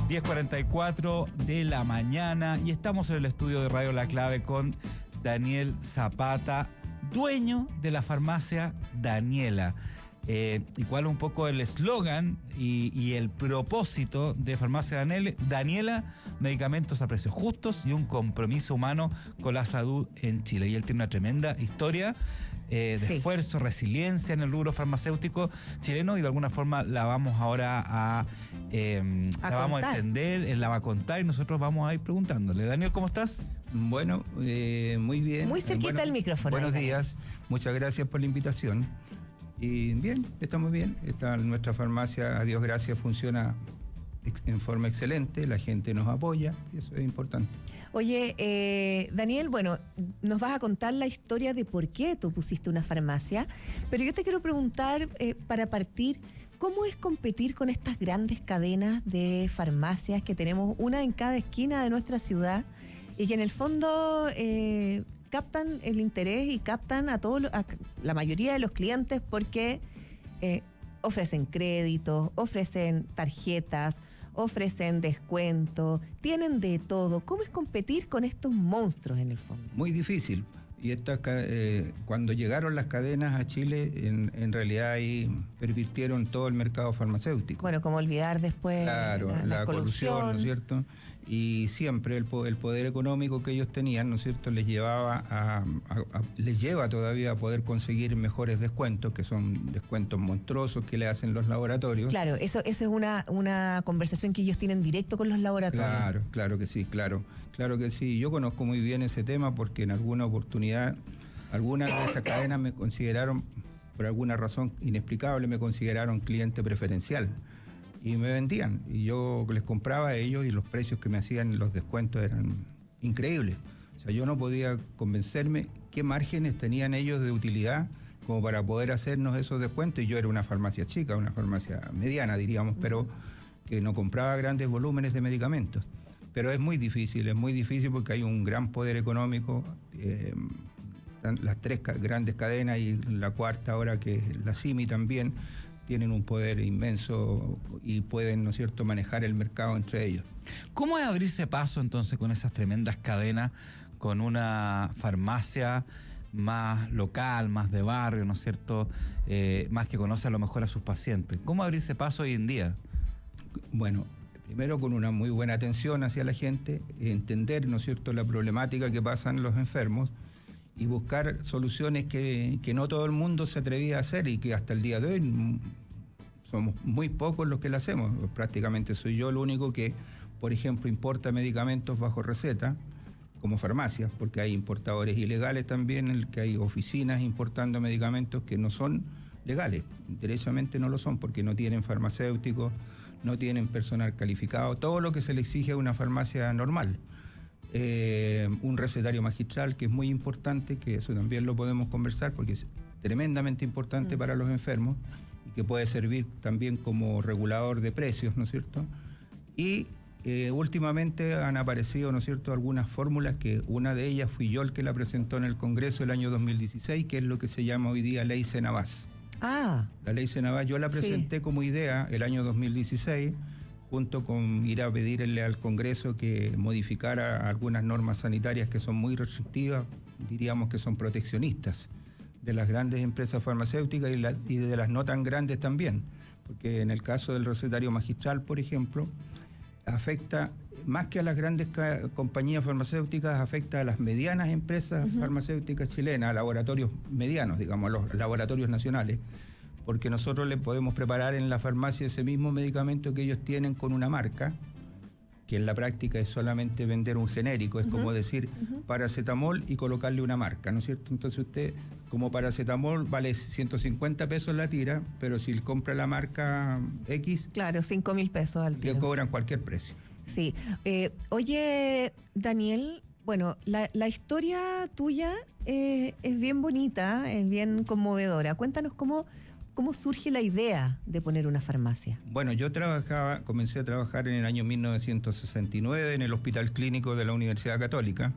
10:44 de la mañana y estamos en el estudio de Radio La Clave con Daniel Zapata, dueño de la farmacia Daniela. ¿Y cuál es un poco el eslogan y el propósito de Farmacia Daniela? Medicamentos a precios justos y un compromiso humano con la salud en Chile. Y él tiene una tremenda historia de esfuerzo, resiliencia en el rubro farmacéutico chileno, y de alguna forma la vamos ahora a entender, él la va a contar y nosotros vamos a ir preguntándole. Daniel, ¿cómo estás? Bueno, muy bien. Muy cerquita el micrófono. Buenos días, muchas gracias por la invitación. Y bien, estamos bien. Nuestra farmacia, a Dios gracias, funciona en forma excelente, la gente nos apoya y eso es importante. Oye, Daniel, bueno, nos vas a contar la historia de por qué tú pusiste una farmacia, pero yo te quiero preguntar, para partir, ¿cómo es competir con estas grandes cadenas de farmacias que tenemos una en cada esquina de nuestra ciudad y que en el fondo captan el interés y captan a la mayoría de los clientes porque ofrecen créditos, ofrecen tarjetas, ofrecen descuento, tienen de todo? ¿Cómo es competir con estos monstruos en el fondo? Muy difícil. Y cuando llegaron las cadenas a Chile, en realidad ahí pervirtieron todo el mercado farmacéutico. Bueno, como olvidar después la colusión, ¿no es cierto? Y siempre el poder económico que ellos tenían, ¿no es cierto?, les lleva todavía a poder conseguir mejores descuentos, que son descuentos monstruosos que le hacen los laboratorios. Claro, eso es una conversación que ellos tienen directo con los laboratorios. Claro que sí, claro que sí. Yo conozco muy bien ese tema porque en alguna oportunidad, algunas de estas cadenas me consideraron, por alguna razón inexplicable, me consideraron cliente preferencial. Y me vendían, y yo les compraba a ellos y los precios que me hacían, los descuentos eran increíbles. O sea, yo no podía convencerme qué márgenes tenían ellos de utilidad como para poder hacernos esos descuentos. Y yo era una farmacia chica, una farmacia mediana, diríamos, pero que no compraba grandes volúmenes de medicamentos. Pero es muy difícil porque hay un gran poder económico. Las tres grandes cadenas y la cuarta ahora, que es la CIMI también, tienen un poder inmenso y pueden, ¿no es cierto?, manejar el mercado entre ellos. ¿Cómo es abrirse paso entonces con esas tremendas cadenas, con una farmacia más local, más de barrio, ¿no es cierto?, más que conoce a lo mejor a sus pacientes? ¿Cómo abrirse paso hoy en día? Bueno, primero con una muy buena atención hacia la gente, entender, ¿no es cierto?, la problemática que pasan los enfermos, y buscar soluciones que no todo el mundo se atrevía a hacer y que hasta el día de hoy somos muy pocos los que lo hacemos. Prácticamente soy yo el único que, por ejemplo, importa medicamentos bajo receta como farmacia, porque hay importadores ilegales también, en el que hay oficinas importando medicamentos que no son legales, derechamente no lo son, porque no tienen farmacéuticos, no tienen personal calificado, todo lo que se le exige a una farmacia normal. Un recetario magistral, que es muy importante, que eso también lo podemos conversar porque es tremendamente importante para los enfermos y que puede servir también como regulador de precios, ¿no es cierto? Y últimamente han aparecido, ¿no es cierto?, algunas fórmulas, que una de ellas fui yo el que la presentó en el Congreso el año 2016, que es lo que se llama hoy día Ley Cenabás. La Ley Cenabás yo la presenté como idea el año 2016, junto con ir a pedirle al Congreso que modificara algunas normas sanitarias que son muy restrictivas, diríamos que son proteccionistas de las grandes empresas farmacéuticas y de las no tan grandes también, porque en el caso del recetario magistral, por ejemplo, afecta más que a las grandes compañías farmacéuticas, afecta a las medianas empresas farmacéuticas chilenas, a laboratorios medianos, digamos, a los laboratorios nacionales, porque nosotros le podemos preparar en la farmacia ese mismo medicamento que ellos tienen con una marca, que en la práctica es solamente vender un genérico, es como decir paracetamol y colocarle una marca, ¿no es cierto? Entonces usted, como paracetamol vale 150 pesos la tira, pero si compra la marca X... Claro, 5.000 pesos al tiro. Le cobran cualquier precio. Sí. Oye, Daniel, bueno, la historia tuya es bien bonita, es bien conmovedora. Cuéntanos cómo surge la idea de poner una farmacia. Bueno, yo comencé a trabajar en el año 1969 en el Hospital Clínico de la Universidad Católica,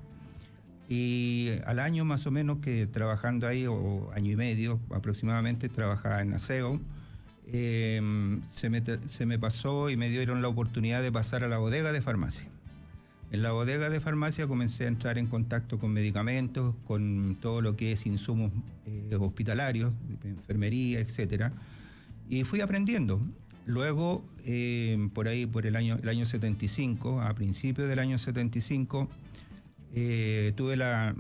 y al año más o menos que trabajando ahí, o año y medio aproximadamente, trabajaba en aseo, se me pasó y me dieron la oportunidad de pasar a la bodega de farmacia. En la bodega de farmacia comencé a entrar en contacto con medicamentos, con todo lo que es insumos hospitalarios, enfermería, etcétera, y fui aprendiendo. Luego, por ahí, por el año 75, a principios del año 75, tuve la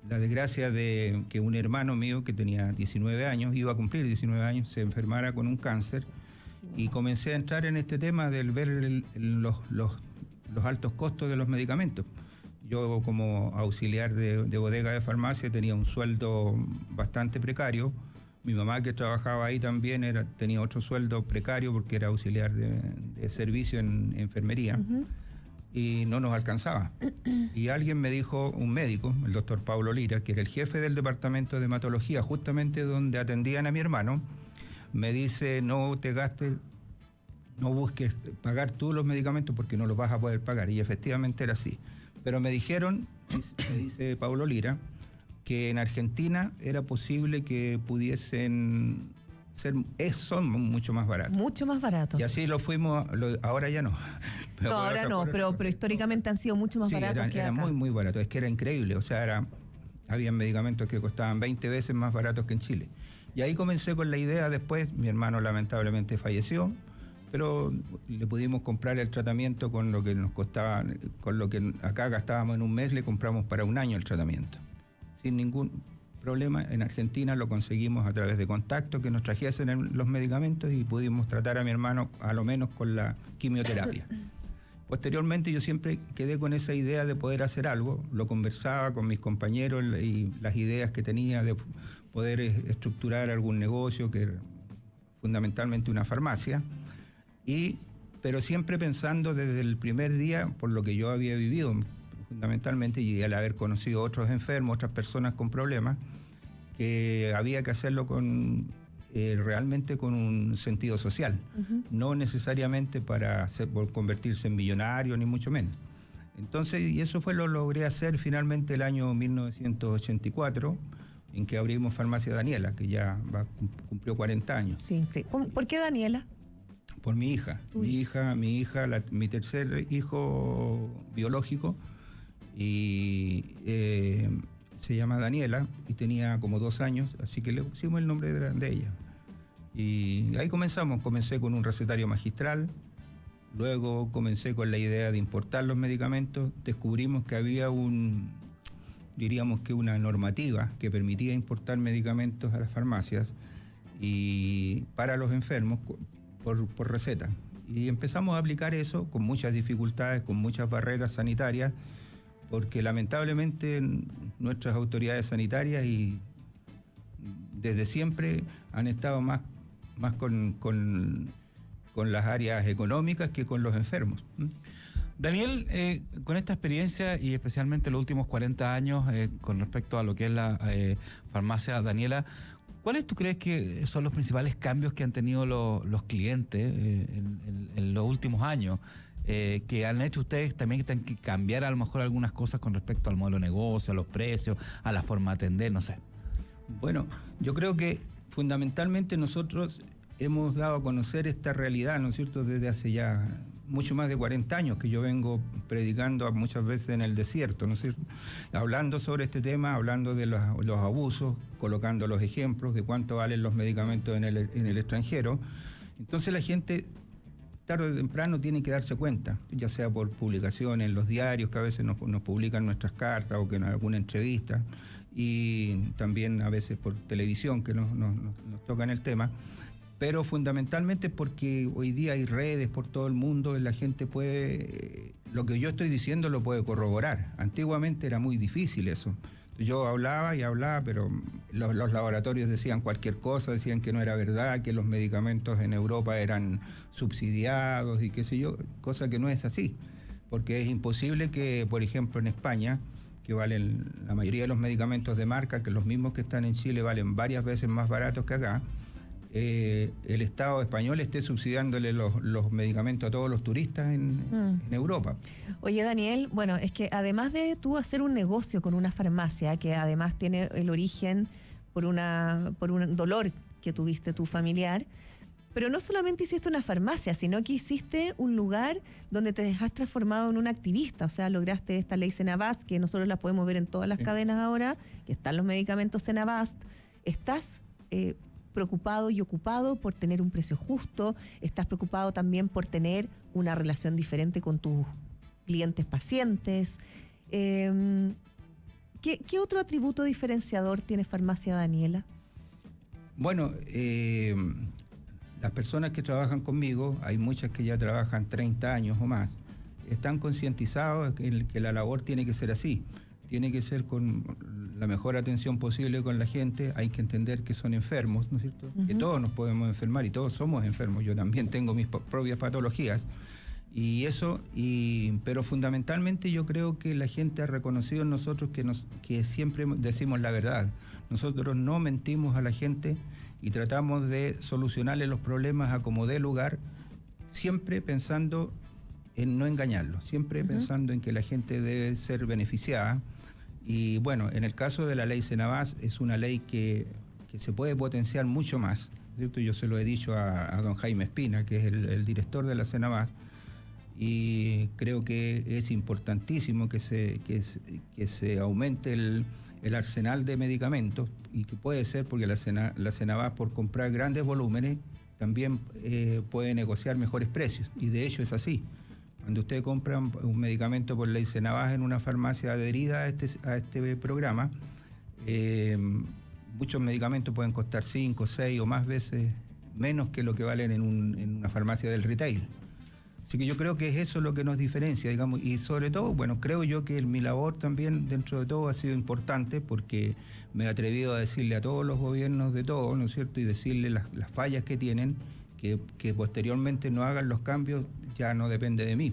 desgracia de que un hermano mío que tenía 19 años, iba a cumplir 19 años, se enfermara con un cáncer, y comencé a entrar en este tema del ver los altos costos de los medicamentos. Yo, como auxiliar de bodega de farmacia, tenía un sueldo bastante precario. Mi mamá, que trabajaba ahí también, tenía otro sueldo precario porque era auxiliar de servicio en enfermería. Y no nos alcanzaba. Y alguien me dijo, un médico, el doctor Paulo Lira, que era el jefe del departamento de hematología, justamente donde atendían a mi hermano, me dice: no te gastes, no busques pagar tú los medicamentos porque no los vas a poder pagar. Y efectivamente era así. Pero me dijeron, me dice Paulo Lira, que en Argentina era posible que pudiesen son mucho más baratos. Mucho más baratos. Y así lo fuimos, ahora ya no. No, ahora no, pero históricamente han sido mucho más baratos que acá. Eran muy, muy baratos. Es que era increíble. O sea, habían medicamentos que costaban 20 veces más baratos que en Chile. Y ahí comencé con la idea. Después, mi hermano lamentablemente falleció, pero le pudimos comprar el tratamiento con lo que nos costaba, con lo que acá gastábamos en un mes, le compramos para un año el tratamiento. Sin ningún problema. En Argentina lo conseguimos a través de contactos que nos trajesen los medicamentos y pudimos tratar a mi hermano a lo menos con la quimioterapia. Posteriormente yo siempre quedé con esa idea de poder hacer algo, lo conversaba con mis compañeros y las ideas que tenía de poder estructurar algún negocio, que era fundamentalmente una farmacia, pero siempre pensando desde el primer día por lo que yo había vivido fundamentalmente, y al haber conocido otros enfermos, otras personas con problemas, que había que hacerlo realmente con un sentido social, no necesariamente por convertirse en millonario, ni mucho menos. Entonces, y eso lo logré hacer finalmente el año 1984, en que abrimos Farmacia Daniela, que ya cumplió 40 años. Sí, ¿por qué Daniela? Por mi hija. Mi tercer hijo biológico, y se llama Daniela, y tenía como 2 años, así que le pusimos el nombre de ella. Y ahí comencé con un recetario magistral, luego comencé con la idea de importar los medicamentos, descubrimos que había diríamos que una normativa que permitía importar medicamentos a las farmacias y para los enfermos por receta. Y empezamos a aplicar eso con muchas dificultades, con muchas barreras sanitarias, porque lamentablemente nuestras autoridades sanitarias y desde siempre han estado más con las áreas económicas que con los enfermos. Daniel, con esta experiencia y especialmente los últimos 40 años con respecto a lo que es la farmacia Daniela, ¿cuáles tú crees que son los principales cambios que han tenido los clientes en los últimos años? Que han hecho ustedes también, que tienen que cambiar a lo mejor algunas cosas con respecto al modelo de negocio, a los precios, a la forma de atender, no sé. Bueno, yo creo que fundamentalmente nosotros hemos dado a conocer esta realidad, ¿no es cierto?, desde hace ya mucho más de 40 años que yo vengo predicando muchas veces en el desierto, ¿no es cierto?, hablando sobre este tema, hablando de los abusos, colocando los ejemplos de cuánto valen los medicamentos en el extranjero. Entonces la gente tarde o temprano tiene que darse cuenta, ya sea por publicaciones en los diarios que a veces nos publican nuestras cartas o que en alguna entrevista, y también a veces por televisión que nos tocan el tema, pero fundamentalmente porque hoy día hay redes por todo el mundo, la gente puede, lo que yo estoy diciendo lo puede corroborar. Antiguamente era muy difícil eso. Yo hablaba, pero los laboratorios decían cualquier cosa, decían que no era verdad, que los medicamentos en Europa eran subsidiados y qué sé yo, cosa que no es así, porque es imposible que, por ejemplo, en España, que valen la mayoría de los medicamentos de marca, que los mismos que están en Chile valen varias veces más baratos que acá, el Estado español esté subsidiándole los medicamentos a todos los turistas en Europa. Oye, Daniel, bueno, es que además de tú hacer un negocio con una farmacia, que además tiene el origen por un dolor que tuviste tu familiar, Pero no solamente hiciste una farmacia, sino que hiciste un lugar donde te has transformado en un activista. O sea, lograste esta ley Senabast, que nosotros la podemos ver en todas las cadenas ahora, que están los medicamentos Senabast. Estás preocupado y ocupado por tener un precio justo, estás preocupado también por tener una relación diferente con tus clientes pacientes. ¿Qué otro atributo diferenciador tiene Farmacia Daniela? Bueno, las personas que trabajan conmigo, hay muchas que ya trabajan 30 años o más, están concientizados que la labor tiene que ser así, tiene que ser con la mejor atención posible con la gente. Hay que entender que son enfermos, ¿no es cierto? Que todos nos podemos enfermar y todos somos enfermos. Yo también tengo mis propias patologías. Pero fundamentalmente yo creo que la gente ha reconocido en nosotros que siempre decimos la verdad. Nosotros no mentimos a la gente y tratamos de solucionarle los problemas a como dé lugar, siempre pensando en no engañarlos, siempre pensando en que la gente debe ser beneficiada. Y bueno, en el caso de la ley Senabast, es una ley que se puede potenciar mucho más, ¿cierto? Yo se lo he dicho a don Jaime Espina, que es el director de la Senabast, y creo que es importantísimo que se aumente el arsenal de medicamentos, y que puede ser porque la Senabast, por comprar grandes volúmenes, también puede negociar mejores precios, y de hecho es así. Cuando usted compra un medicamento por ley Senabast en una farmacia adherida a este programa, muchos medicamentos pueden costar 5, 6 o más veces menos que lo que valen en una farmacia del retail. Así que yo creo que es eso lo que nos diferencia, digamos, y sobre todo, bueno, creo yo que mi labor también dentro de todo ha sido importante, porque me he atrevido a decirle a todos los gobiernos de todos, ¿no es cierto?, y decirle las fallas que tienen, que posteriormente no hagan los cambios, ya no depende de mí.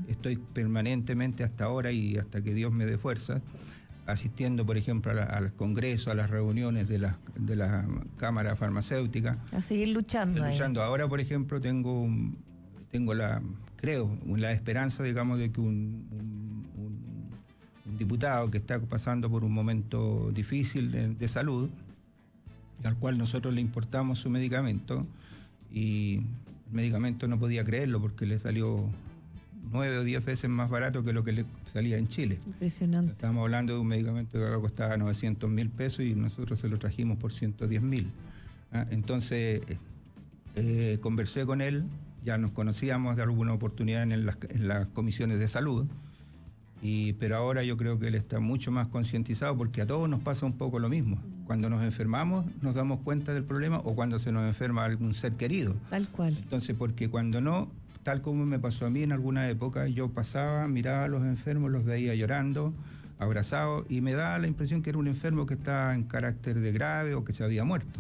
Estoy permanentemente hasta ahora y hasta que Dios me dé fuerza, asistiendo, por ejemplo, al Congreso, a las reuniones de la Cámara Farmacéutica. A seguir luchando. Ahora, por ejemplo, tengo la esperanza, digamos, de que un diputado que está pasando por un momento difícil de salud, al cual nosotros le importamos su medicamento, y el medicamento no podía creerlo porque le salió 9 o 10 veces más barato que lo que le salía en Chile. Impresionante. Estamos hablando de un medicamento que acá costaba 900.000 pesos y nosotros se lo trajimos por 110.000. Entonces, conversé con él, ya nos conocíamos de alguna oportunidad en las comisiones de salud, pero ahora yo creo que él está mucho más concientizado, porque a todos nos pasa un poco lo mismo. Cuando nos enfermamos nos damos cuenta del problema, o cuando se nos enferma algún ser querido. Tal cual. Entonces, porque cuando no, tal como me pasó a mí en alguna época, yo pasaba, miraba a los enfermos, los veía llorando, abrazados, y me daba la impresión que era un enfermo que estaba en carácter de grave o que se había muerto.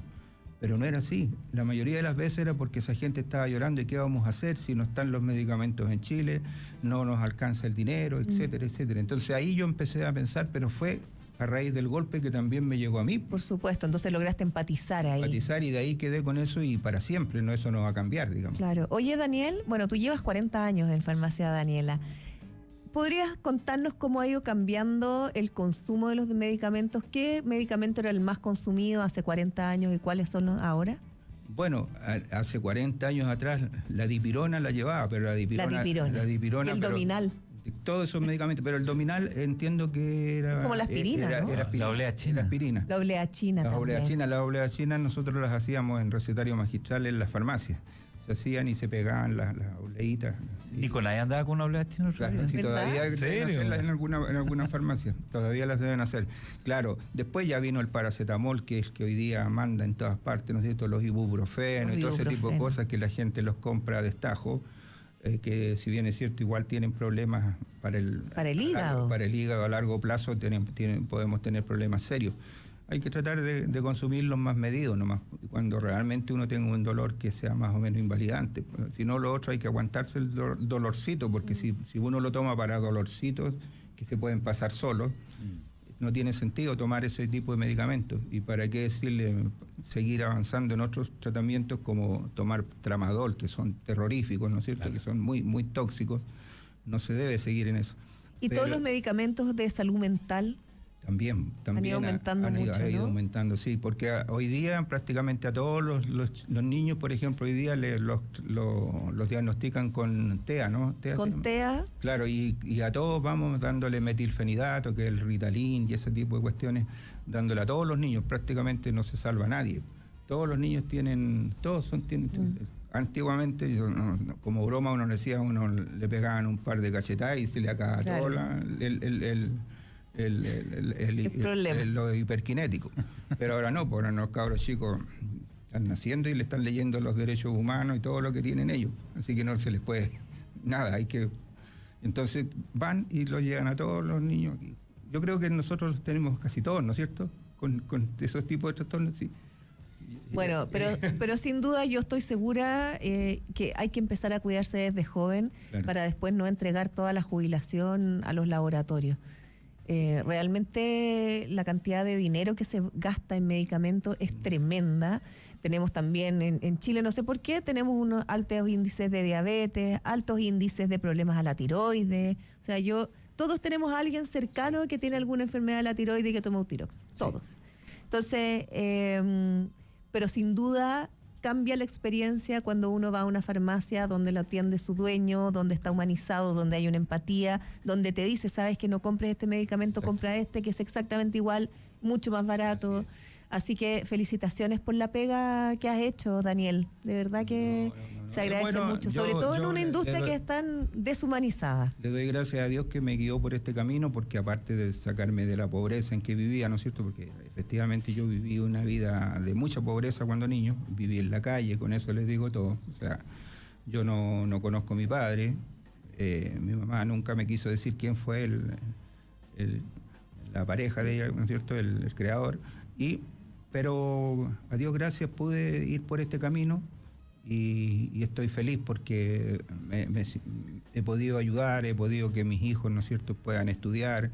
Pero no era así. La mayoría de las veces era porque esa gente estaba llorando, y qué vamos a hacer si no están los medicamentos en Chile, no nos alcanza el dinero, etcétera, etcétera. Entonces ahí yo empecé a pensar, pero fue a raíz del golpe que también me llegó a mí. Por supuesto, entonces lograste empatizar ahí. Empatizar, y de ahí quedé con eso, y para siempre, no, eso no va a cambiar, digamos. Claro. Oye, Daniel, bueno, tú llevas 40 años en Farmacia Daniela. ¿Podrías contarnos cómo ha ido cambiando el consumo de los medicamentos? ¿Qué medicamento era el más consumido hace 40 años y cuáles son ahora? Bueno, hace 40 años atrás la dipirona la llevaba, pero la dipirona y el dominal. Todos esos medicamentos, pero el dominal entiendo que era... Como la aspirina, ¿no? La oblea china. La aspirina. La oblea china también. Las obleas chinas nosotros las hacíamos en recetario magistral en las farmacias. Se hacían y se pegaban las obleitas. ¿Y con ahí andaba con una oblea china? Claro, sí, todavía ¿En deben serio? hacerlas en alguna farmacia. Todavía las deben hacer. Claro, después ya vino el paracetamol, que es que hoy día manda en todas partes, ¿no es cierto? Los ibuprofenos y todo ese tipo de cosas que la gente los compra a destajo. Que si bien es cierto, igual tienen problemas para el hígado. Para el hígado a largo plazo podemos tener problemas serios. Hay que tratar de consumirlos más medidos nomás, cuando realmente uno tenga un dolor que sea más o menos invalidante. Si no, lo otro hay que aguantarse el dolorcito, porque si uno lo toma para dolorcitos que se pueden pasar solos, no tiene sentido tomar ese tipo de medicamentos. Y para qué decirle seguir avanzando en otros tratamientos como tomar tramadol, que son terroríficos, ¿no es cierto?, claro, que son muy, muy tóxicos. No se debe seguir en eso. ¿Y todos los medicamentos de salud mental También Han ido aumentando mucho, ha ido ¿no? aumentando, sí, porque hoy día prácticamente a todos los niños, por ejemplo, hoy día los diagnostican con TEA, ¿no? ¿TEA se Con llama? TEA, Claro, y a todos vamos dándole metilfenidato, que es el Ritalin y ese tipo de cuestiones, dándole a todos los niños, prácticamente no se salva a nadie. Todos los niños tienen. Antiguamente, como broma, uno decía, uno le pegaban un par de cachetadas y se le acaba Claro. todo problema. lo hiperkinético. Pero ahora no, porque ahora los cabros chicos están naciendo y le están leyendo los derechos humanos y todo lo que tienen ellos. Así que no se les puede nada, entonces van y lo llegan a todos los niños aquí. Yo creo que nosotros los tenemos casi todos, ¿no es cierto? Con esos tipos de trastornos, sí. bueno, pero sin duda yo estoy segura que hay que empezar a cuidarse desde joven, Claro. para después no entregar toda la jubilación a los laboratorios. Realmente la cantidad de dinero que se gasta en medicamentos es tremenda. Tenemos también en Chile, no sé por qué, tenemos unos altos índices de diabetes, altos índices de problemas a la tiroides. O sea, todos tenemos a alguien cercano que tiene alguna enfermedad de la tiroides y que toma Eutirox. Todos. Entonces, pero sin duda cambia la experiencia cuando uno va a una farmacia donde lo atiende su dueño, donde está humanizado, donde hay una empatía, donde te dice, sabes que no compres este medicamento, compra este, que es exactamente igual, mucho más barato. Así que felicitaciones por la pega que has hecho, Daniel. De verdad que se agradece Bueno, mucho, sobre todo en una industria que es tan deshumanizada. Le doy gracias a Dios que me guió por este camino, porque aparte de sacarme de la pobreza en que vivía, ¿no es cierto? Porque efectivamente yo viví una vida de mucha pobreza cuando niño, viví en la calle, con eso les digo todo. O sea, yo no conozco a mi padre, mi mamá nunca me quiso decir quién fue la pareja de ella, ¿no es cierto? El creador. Pero a Dios gracias pude ir por este camino y estoy feliz porque he podido ayudar, he podido que mis hijos, ¿no es cierto?, puedan estudiar,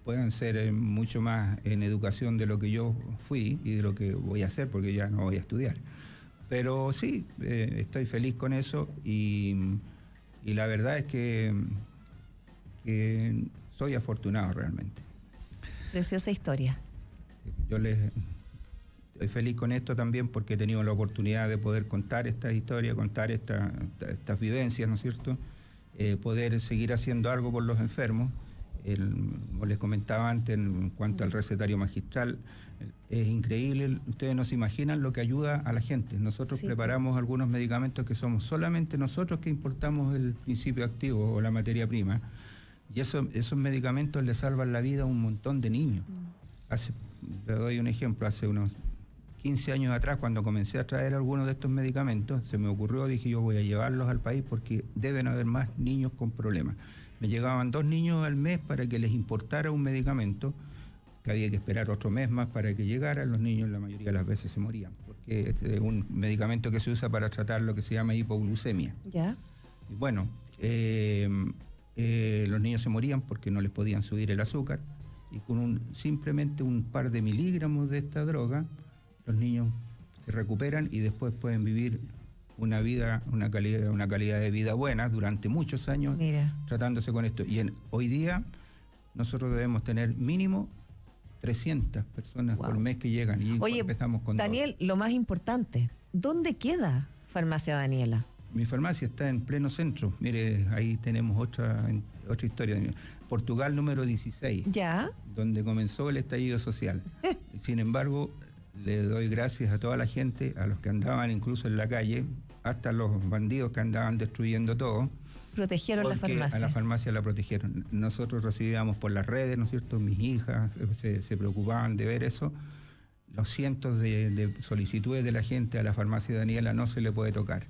puedan ser mucho más en educación de lo que yo fui y de lo que voy a hacer, porque ya no voy a estudiar. Pero sí, estoy feliz con eso y la verdad es que soy afortunado realmente. Preciosa historia. Yo estoy feliz con esto también porque he tenido la oportunidad de poder contar esta historia, contar estas vivencias, ¿no es cierto? Poder seguir haciendo algo por los enfermos. Como les comentaba antes, en cuanto al recetario magistral, es increíble. Ustedes no se imaginan lo que ayuda a la gente. Nosotros preparamos algunos medicamentos que somos solamente nosotros que importamos el principio activo o la materia prima. Y esos medicamentos le salvan la vida a un montón de niños. Le doy un ejemplo, hace unos 15 años atrás, cuando comencé a traer algunos de estos medicamentos, se me ocurrió, dije yo voy a llevarlos al país porque deben haber más niños con problemas. Me llegaban 2 niños al mes para que les importara un medicamento, que había que esperar otro mes más para que llegara. Los niños la mayoría de las veces se morían, porque es un medicamento que se usa para tratar lo que se llama hipoglucemia. ¿Ya? Y bueno, los niños se morían porque no les podían subir el azúcar, y con simplemente un par de miligramos de esta droga, los niños se recuperan y después pueden vivir una calidad de vida buena durante muchos años. Mira. Tratándose con esto. Y hoy día nosotros debemos tener mínimo 300 personas por mes que llegan. Y oye, empezamos con Daniel, lo más importante, ¿dónde queda Farmacia Daniela? Mi farmacia está en pleno centro. Mire, ahí tenemos otra historia. Portugal número 16. ¿Ya? Donde comenzó el estallido social. Sin embargo, le doy gracias a toda la gente, a los que andaban incluso en la calle, hasta los bandidos que andaban destruyendo todo. Protegieron la farmacia. A la farmacia la protegieron. Nosotros recibíamos por las redes, ¿no es cierto? Mis hijas se preocupaban de ver eso. Los cientos de solicitudes de la gente a la farmacia Daniela no se le puede tocar.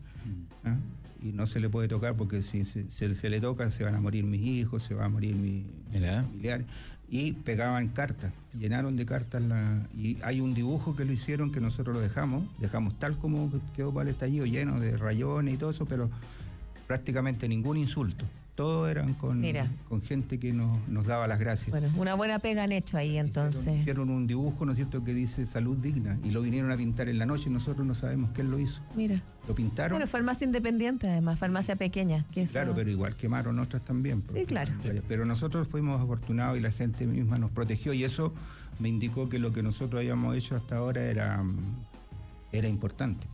¿Ah? Y no se le puede tocar porque si se le toca se van a morir mis hijos, se va a morir mi familiar. Y pegaban cartas, llenaron de cartas y hay un dibujo que lo hicieron que nosotros lo dejamos tal como quedó para el estallido, lleno de rayones y todo eso, pero prácticamente ningún insulto. todos eran con gente que nos daba las gracias. Bueno, una buena pega han hecho ahí entonces. Hicieron un dibujo, ¿no es cierto?, que dice salud digna, y lo vinieron a pintar en la noche y nosotros no sabemos quién lo hizo. Mira. Lo pintaron. Bueno, farmacia independiente además, farmacia pequeña. Que eso... Claro, pero igual quemaron otras también. Sí, claro. Pero nosotros fuimos afortunados y la gente misma nos protegió, y eso me indicó que lo que nosotros habíamos hecho hasta ahora era importante.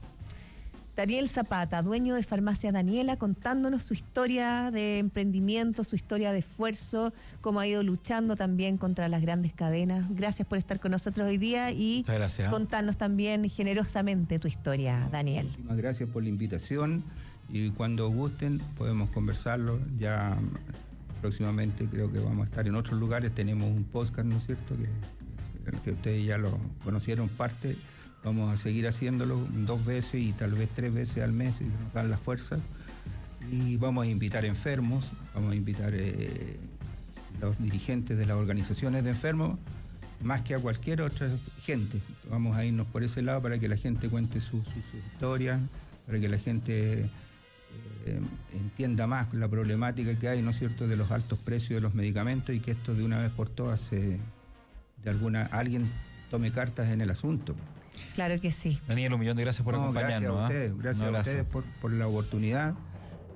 Daniel Zapata, dueño de Farmacia Daniela, contándonos su historia de emprendimiento, su historia de esfuerzo, cómo ha ido luchando también contra las grandes cadenas. Gracias por estar con nosotros hoy día y contarnos también generosamente tu historia, Daniel. Muchísimas gracias por la invitación, y cuando gusten podemos conversarlo. Ya próximamente creo que vamos a estar en otros lugares. Tenemos un podcast, ¿no es cierto?, que ustedes ya lo conocieron parte. Vamos a seguir haciéndolo 2 veces y tal vez 3 veces al mes, y nos dan la fuerza. Y vamos a invitar enfermos, vamos a invitar los dirigentes de las organizaciones de enfermos, más que a cualquier otra gente. Vamos a irnos por ese lado para que la gente cuente su historia, para que la gente entienda más la problemática que hay, ¿no es cierto?, de los altos precios de los medicamentos, y que esto de una vez por todas alguien tome cartas en el asunto. Claro que sí. Daniel, un millón de gracias por acompañarnos. Gracias a ustedes por la oportunidad,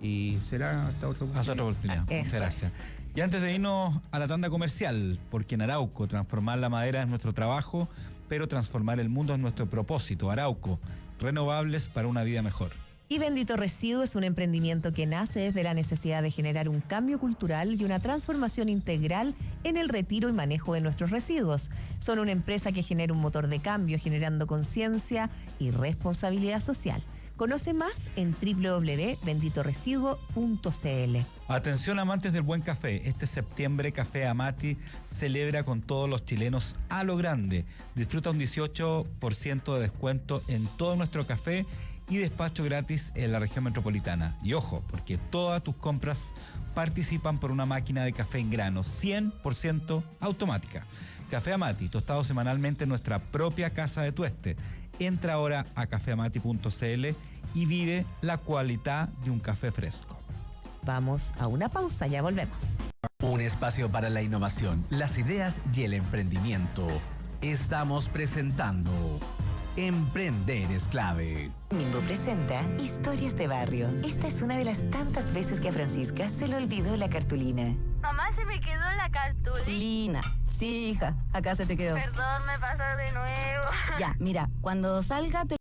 y será hasta otra oportunidad. Hasta otra oportunidad. Muchas gracias. Y antes de irnos a la tanda comercial, porque en Arauco transformar la madera es nuestro trabajo, pero transformar el mundo es nuestro propósito. Arauco, renovables para una vida mejor. Y Bendito Residuo es un emprendimiento que nace desde la necesidad de generar un cambio cultural y una transformación integral en el retiro y manejo de nuestros residuos. Son una empresa que genera un motor de cambio, generando conciencia y responsabilidad social. Conoce más en www.benditoresiduo.cl. Atención, amantes del buen café. Este septiembre Café Amati celebra con todos los chilenos a lo grande. Disfruta un 18% de descuento en todo nuestro café y despacho gratis en la región metropolitana. Y ojo, porque todas tus compras participan por una máquina de café en grano 100% automática. Café Amati, tostado semanalmente en nuestra propia casa de tueste. Entra ahora a cafeamati.cl y vive la cualidad de un café fresco. Vamos a una pausa, ya volvemos. Un espacio para la innovación, las ideas y el emprendimiento. Estamos presentando Emprender es clave. Mingo presenta Historias de Barrio. Esta es una de las tantas veces que a Francisca se le olvidó la cartulina. Mamá, se me quedó la cartulina. Sí, hija, acá se te quedó. Perdón, me pasa de nuevo. Ya, mira, cuando salga te